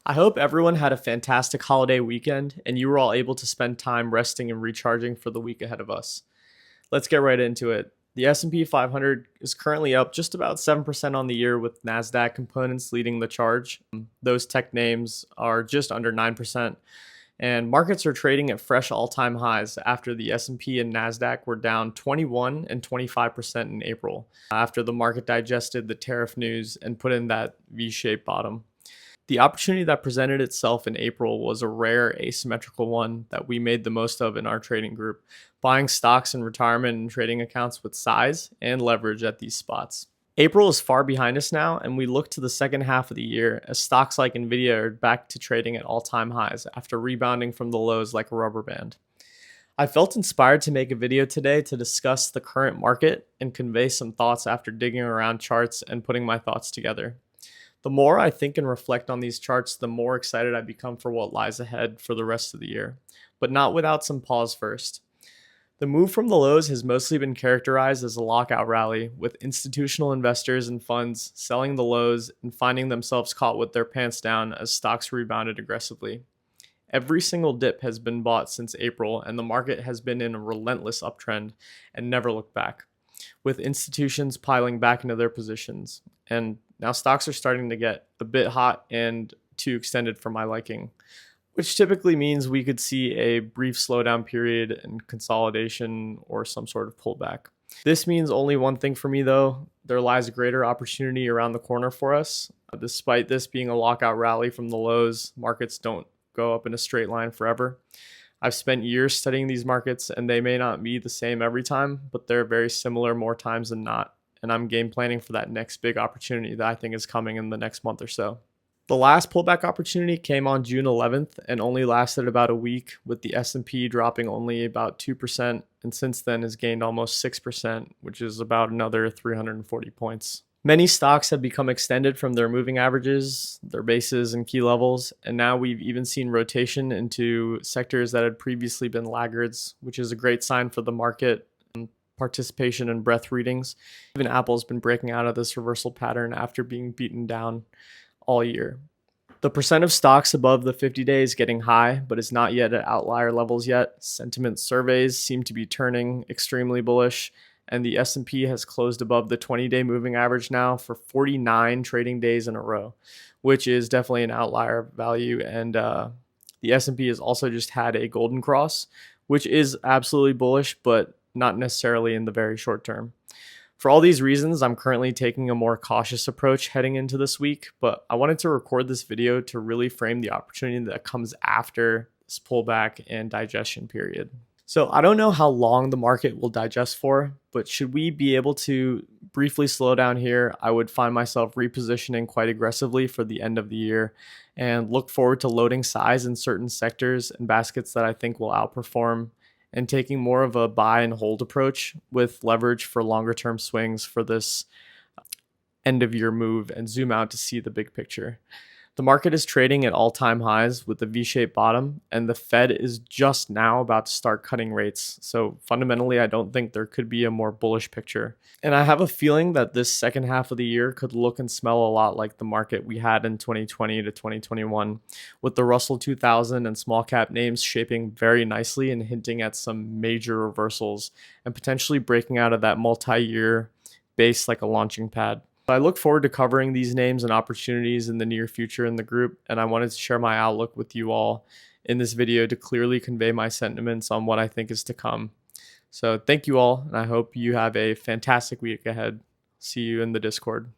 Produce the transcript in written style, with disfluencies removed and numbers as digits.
I hope everyone had a fantastic holiday weekend and you were all able to spend time resting and recharging for the week ahead of us. Let's get right into it. The S&P 500 is currently up just about 7% on the year with Nasdaq components leading the charge. Those tech names are just under 9% and markets are trading at fresh all-time highs after the S&P and Nasdaq were down 21 and 25% in April after the market digested the tariff news and put in that V-shaped bottom. The opportunity that presented itself in April was a rare asymmetrical one that we made the most of in our trading group, buying stocks in retirement and trading accounts with size and leverage at these spots. April is far behind us now, and we look to the second half of the year as stocks like Nvidia are back to trading at all-time highs after rebounding from the lows like a rubber band. I felt inspired to make a video today to discuss the current market and convey some thoughts after digging around charts and putting my thoughts together. The more I think and reflect on these charts, the more excited I become for what lies ahead for the rest of the year, but not without some pause first. The move from the lows has mostly been characterized as a lockout rally, with institutional investors and funds selling the lows and finding themselves caught with their pants down as stocks rebounded aggressively. Every single dip has been bought since April, and the market has been in a relentless uptrend and never looked back, with institutions piling back into their positions. And now stocks are starting to get a bit hot and too extended for my liking, which typically means we could see a brief slowdown period and consolidation or some sort of pullback. This means only one thing for me though: there lies a greater opportunity around the corner for us. Despite this being a lockout rally from the lows, markets don't go up in a straight line forever. I've spent years studying these markets and they may not be the same every time, but they're very similar more times than not. And I'm game planning for that next big opportunity that I think is coming in the next month or so. The last pullback opportunity came on June 11th and only lasted about a week, with the S&P dropping only about 2%, and since then has gained almost 6%, which is about another 340 points. Many stocks have become extended from their moving averages, their bases, and key levels, and now we've even seen rotation into sectors that had previously been laggards, which is a great sign for the market. Participation and breadth readings. Even Apple's been breaking out of this reversal pattern after being beaten down all year. The percent of stocks above the 50-day is getting high, but is not yet at outlier levels yet. Sentiment surveys seem to be turning extremely bullish, and the S&P has closed above the 20-day moving average now for 49 trading days in a row, which is definitely an outlier value. And the S&P has also just had a golden cross, which is absolutely bullish, but not necessarily in the very short term. For all these reasons, I'm currently taking a more cautious approach heading into this week, but I wanted to record this video to really frame the opportunity that comes after this pullback and digestion period. So I don't know how long the market will digest for, but should we be able to briefly slow down here, I would find myself repositioning quite aggressively for the end of the year and look forward to loading size in certain sectors and baskets that I think will outperform, and taking more of a buy and hold approach with leverage for longer term swings for this end of year move and zoom out to see the big picture. The market is trading at all-time highs with a V-shaped bottom, and the Fed is just now about to start cutting rates. So fundamentally, I don't think there could be a more bullish picture. And I have a feeling that this second half of the year could look and smell a lot like the market we had in 2020 to 2021, with the Russell 2000 and small cap names shaping very nicely and hinting at some major reversals and potentially breaking out of that multi-year base like a launching pad. I look forward to covering these names and opportunities in the near future in the group, and I wanted to share my outlook with you all in this video to clearly convey my sentiments on what I think is to come. So thank you all, and I hope you have a fantastic week ahead. See you in the Discord.